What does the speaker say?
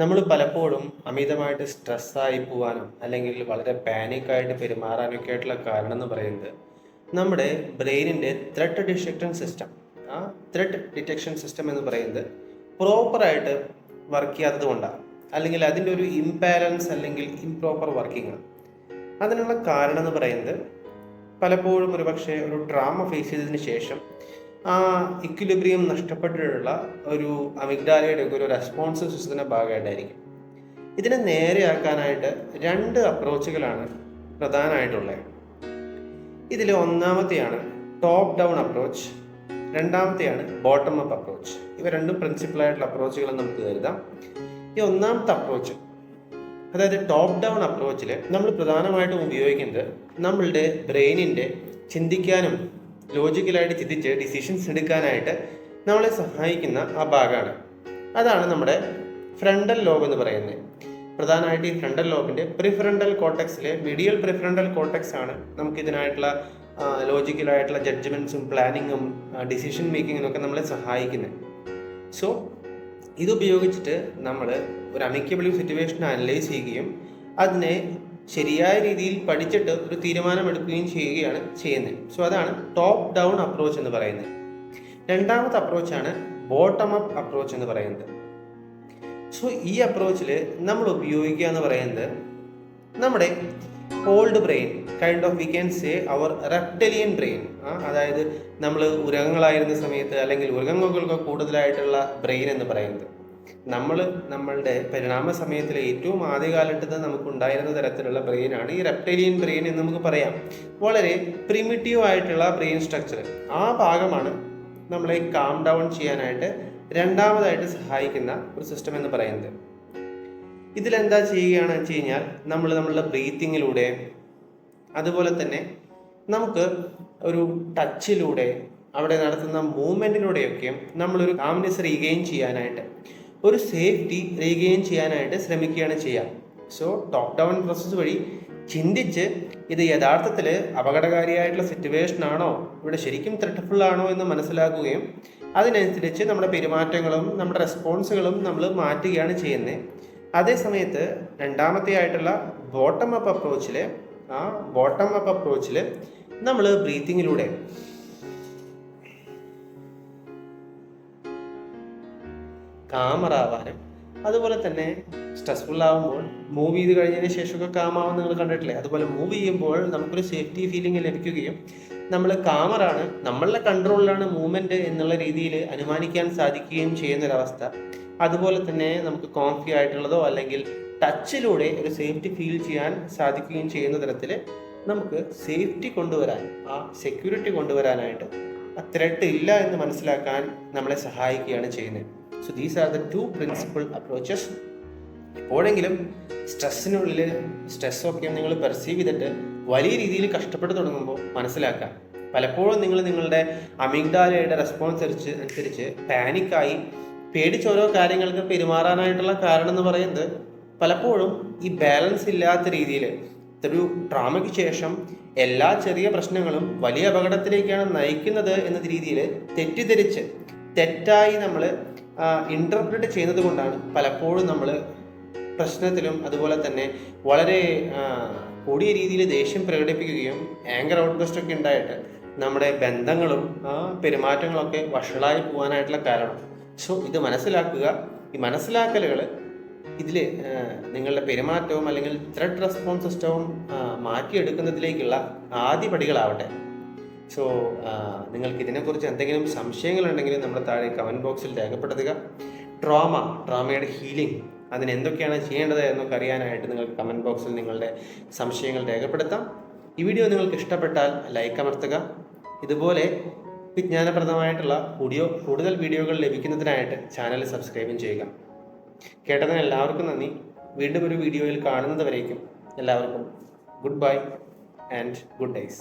നമ്മൾ പലപ്പോഴും അമിതമായിട്ട് സ്ട്രെസ്സായി പോകാനും അല്ലെങ്കിൽ വളരെ പാനിക്കായിട്ട് പെരുമാറാനൊക്കെ ആയിട്ടുള്ള കാരണം എന്ന് പറയുന്നത് നമ്മുടെ ബ്രെയിനിൻ്റെ threat detection system threat detection system എന്ന് പറയുന്നത് പ്രോപ്പറായിട്ട് വർക്ക് ചെയ്യാത്തത് കൊണ്ടാണ്, അല്ലെങ്കിൽ അതിൻ്റെ ഒരു ഇംബാലൻസ് അല്ലെങ്കിൽ ഇംപ്രോപ്പർ വർക്കിംഗ് ആണ്. അതിനുള്ള കാരണം എന്ന് പറയുന്നത് പലപ്പോഴും ഒരു ട്രാമ ഫേസ് ചെയ്തതിന് ശേഷം ആ ഇക്വിലിബ്രിയം നഷ്ടപ്പെട്ടിട്ടുള്ള ഒരു അമിഗ്ഡാലയുടെ ഒരു റെസ്പോൺസീവ് സിസ്റ്റത്തിൻ്റെ ഭാഗമായിട്ടായിരിക്കും. ഇതിനെ നേരെയാക്കാനായിട്ട് 2 അപ്രോച്ചുകളാണ് പ്രധാനമായിട്ടുള്ളത്. ഇതിൽ ഒന്നാമത്തെയാണ് ടോപ്പ് ഡൗൺ അപ്രോച്ച്, രണ്ടാമത്തെയാണ് ബോട്ടം അപ്പ് അപ്രോച്ച്. ഇവ രണ്ടും പ്രിൻസിപ്പലായിട്ടുള്ള അപ്രോച്ചുകൾ നമുക്ക് കരുതാം. ഈ ഒന്നാമത്തെ അപ്രോച്ച്, അതായത് ടോപ്പ് ഡൗൺ അപ്രോച്ചിൽ നമ്മൾ പ്രധാനമായിട്ടും ഉപയോഗിക്കുന്നത് നമ്മളുടെ ബ്രെയിനിൻ്റെ ചിന്തിക്കാനും ലോജിക്കലായിട്ട് ചിന്തിച്ച് ഡിസിഷൻസ് എടുക്കാനായിട്ട് നമ്മളെ സഹായിക്കുന്ന ആ ഭാഗമാണ്. അതാണ് നമ്മുടെ ഫ്രണ്ടൽ ലോബ് എന്ന് പറയുന്നത്. പ്രധാനമായിട്ട് ഈ ഫ്രണ്ടൽ ലോബിൻ്റെ പ്രിഫറൻ്റൽ കോർട്ടെക്സിലെ മീഡിയൽ പ്രിഫറൻ്റൽ കോർട്ടെക്സ് ആണ് നമുക്ക് ഇതിനായിട്ടുള്ള ലോജിക്കലായിട്ടുള്ള ജഡ്ജ്മെൻറ്റ്സും പ്ലാനിങ്ങും ഡിസിഷൻ മേക്കിങ്ങിനൊക്കെ നമ്മളെ സഹായിക്കുന്നത്. സോ ഇതുപയോഗിച്ചിട്ട് നമ്മൾ ഒരു അമിക്കബിൾ സിറ്റുവേഷൻ അനലൈസ് ചെയ്യുകയും അതിനെ ശരിയായ രീതിയിൽ പഠിച്ചിട്ട് ഒരു തീരുമാനമെടുക്കുകയും ചെയ്യുകയാണ് ചെയ്യുന്നത്. സോ അതാണ് ടോപ്പ് ഡൗൺ അപ്രോച്ച് എന്ന് പറയുന്നത്. രണ്ടാമത്തെ അപ്രോച്ചാണ് ബോട്ടം അപ്പ് അപ്രോച്ച് എന്ന് പറയുന്നത്. സോ ഈ അപ്രോച്ചിൽ നമ്മൾ ഉപയോഗിക്കുക എന്ന് പറയുന്നത് നമ്മുടെ old brain, kind of we can say our reptilian brain, അതായത് നമ്മൾ ഉരകങ്ങളായിരുന്ന സമയത്ത് അല്ലെങ്കിൽ ഉരകങ്ങൾക്ക് കൂടുതലായിട്ടുള്ള ബ്രെയിൻ എന്ന് പറയുന്നത് നമ്മളുടെ പരിണാമ സമയത്തിലെ ഏറ്റവും ആദ്യകാലത്ത് നമുക്കുണ്ടായിരുന്ന തരത്തിലുള്ള ബ്രെയിനാണ് ഈ റെപ്റ്റലിയൻ ബ്രെയിൻ എന്ന് നമുക്ക് പറയാം. വളരെ പ്രിമിറ്റീവ് ആയിട്ടുള്ള ബ്രെയിൻ സ്ട്രക്ചർ. ആ ഭാഗമാണ് നമ്മളെ കാം ഡൗൺ ചെയ്യാനായിട്ട് രണ്ടാമതായിട്ട് സഹായിക്കുന്ന ഒരു സിസ്റ്റം എന്ന് പറയുന്നത്. ഇതിലെന്താ ചെയ്യുകയാണെന്ന് വെച്ച് കഴിഞ്ഞാൽ നമ്മളുടെ ബ്രീത്തിങ്ങിലൂടെ, അതുപോലെ തന്നെ നമുക്ക് ഒരു ടച്ചിലൂടെ, അവിടെ നടത്തുന്ന മൂവ്മെൻറ്റിലൂടെയൊക്കെ നമ്മളൊരു കാംനെസ് റീഗെയിൻ ചെയ്യാനായിട്ട്, ഒരു സേഫ്റ്റി റീഗെയിൻ ചെയ്യാനായിട്ട് ശ്രമിക്കുകയാണ് ചെയ്യുക. സോ ടോപ്പ് ഡൗൺ പ്രോസസ്സ് വഴി ചിന്തിച്ച് ഇത് യഥാർത്ഥത്തിൽ അപകടകാരിയായിട്ടുള്ള സിറ്റുവേഷൻ ആണോ, ഇവിടെ ശരിക്കും ത്രെട്ട്ഫുൾ ആണോ എന്ന് മനസ്സിലാക്കുകയും അതിനനുസരിച്ച് നമ്മുടെ പെരുമാറ്റങ്ങളും നമ്മുടെ റെസ്പോൺസുകളും നമ്മൾ മാറ്റുകയാണ് ചെയ്യുന്നത്. അതേ സമയത്ത് രണ്ടാമത്തെ ആയിട്ടുള്ള ബോട്ടം അപ്പ് അപ്രോച്ചിൽ നമ്മൾ ബ്രീത്തിങ്ങിലൂടെ കാമറാവാനും, അതുപോലെ തന്നെ സ്ട്രെസ്ഫുൾ ആകുമ്പോൾ മൂവ് ചെയ്ത് കഴിഞ്ഞതിന് ശേഷമൊക്കെ കാമാവും നിങ്ങൾ കണ്ടിട്ടില്ലേ. അതുപോലെ മൂവ് ചെയ്യുമ്പോൾ നമുക്കൊരു സേഫ്റ്റി ഫീലിംഗ് ലഭിക്കുകയും നമ്മൾ കാമറാണ്, നമ്മളുടെ കൺട്രോളിലാണ് മൂവ്മെൻറ്റ് എന്നുള്ള രീതിയിൽ അനുമാനിക്കാൻ സാധിക്കുകയും ചെയ്യുന്നൊരവസ്ഥ. അതുപോലെ തന്നെ നമുക്ക് കോംഫി ആയിട്ടുള്ളതോ അല്ലെങ്കിൽ ടച്ചിലൂടെ ഒരു സേഫ്റ്റി ഫീൽ ചെയ്യാൻ സാധിക്കുകയും ചെയ്യുന്ന തരത്തിൽ നമുക്ക് സേഫ്റ്റി കൊണ്ടുവരാൻ, ആ സെക്യൂരിറ്റി കൊണ്ടുവരാനായിട്ട് ആ ത്രെട്ട് ഇല്ല എന്ന് മനസ്സിലാക്കാൻ നമ്മളെ സഹായിക്കുകയാണ് ചെയ്യുന്നത്. So these are the 2 principal approaches. എപ്പോഴെങ്കിലും സ്ട്രെസ്സൊക്കെ നിങ്ങൾ പെർസീവ് ചെയ്തിട്ട് വലിയ രീതിയിൽ കഷ്ടപ്പെട്ട് തുടങ്ങുമ്പോൾ മനസ്സിലാക്കാം, പലപ്പോഴും നിങ്ങളുടെ അമിഗ്ഡാലയുടെ റെസ്പോൺസ് അനുസരിച്ച് പാനിക്കായി പേടിച്ച് ഓരോ കാര്യങ്ങൾക്ക് പെരുമാറാനായിട്ടുള്ള കാരണം എന്ന് പറയുന്നത് പലപ്പോഴും ഈ ബാലൻസ് ഇല്ലാത്ത രീതിയിൽ ഒരു ട്രോമയ്ക്ക് ശേഷം എല്ലാ ചെറിയ പ്രശ്നങ്ങളും വലിയ അപകടത്തിലേക്കാണ് നയിക്കുന്നത് എന്ന രീതിയിൽ തെറ്റായി നമ്മൾ ഇൻ്റർപ്രറ്റ് ചെയ്യുന്നത് കൊണ്ടാണ് പലപ്പോഴും നമ്മൾ പ്രശ്നത്തിലും അതുപോലെ തന്നെ വളരെ കൂടിയ രീതിയിൽ ദേഷ്യം പ്രകടിപ്പിക്കുകയും ആങ്കർ ഔട്ട്ബസ്റ്റ് ഒക്കെ ഉണ്ടായിട്ട് നമ്മുടെ ബന്ധങ്ങളും പെരുമാറ്റങ്ങളൊക്കെ വഷളായി പോകാനായിട്ടുള്ള കാരണം. സോ ഇത് മനസ്സിലാക്കുക. ഈ മനസ്സിലാക്കലുകൾ ഇതിൽ നിങ്ങളുടെ പെരുമാറ്റവും അല്ലെങ്കിൽ ത്രെട്ട് റെസ്പോൺസ് സിസ്റ്റവും മാറ്റിയെടുക്കുന്നതിലേക്കുള്ള ആദ്യ പടികളാവട്ടെ. സോ നിങ്ങൾക്ക് ഇതിനെക്കുറിച്ച് എന്തെങ്കിലും സംശയങ്ങളുണ്ടെങ്കിൽ നമ്മുടെ താഴെ കമൻറ്റ് ബോക്സിൽ രേഖപ്പെടുത്തുക. ട്രോമയുടെ ഹീലിംഗ്, അതിനെന്തൊക്കെയാണ് ചെയ്യേണ്ടത് എന്നൊക്കെ അറിയാനായിട്ട് നിങ്ങൾക്ക് കമൻറ്റ് ബോക്സിൽ നിങ്ങളുടെ സംശയങ്ങൾ രേഖപ്പെടുത്താം. ഈ വീഡിയോ നിങ്ങൾക്ക് ഇഷ്ടപ്പെട്ടാൽ ലൈക്ക് അമർത്തുക. ഇതുപോലെ വിജ്ഞാനപ്രദമായിട്ടുള്ള കൂടുതൽ വീഡിയോകൾ ലഭിക്കുന്നതിനായിട്ട് ചാനൽ സബ്സ്ക്രൈബും ചെയ്യുക. കേട്ടതിന് എല്ലാവർക്കും നന്ദി. വീണ്ടും ഒരു വീഡിയോയിൽ കാണുന്നത് വരേക്കും എല്ലാവർക്കും good bye and good days.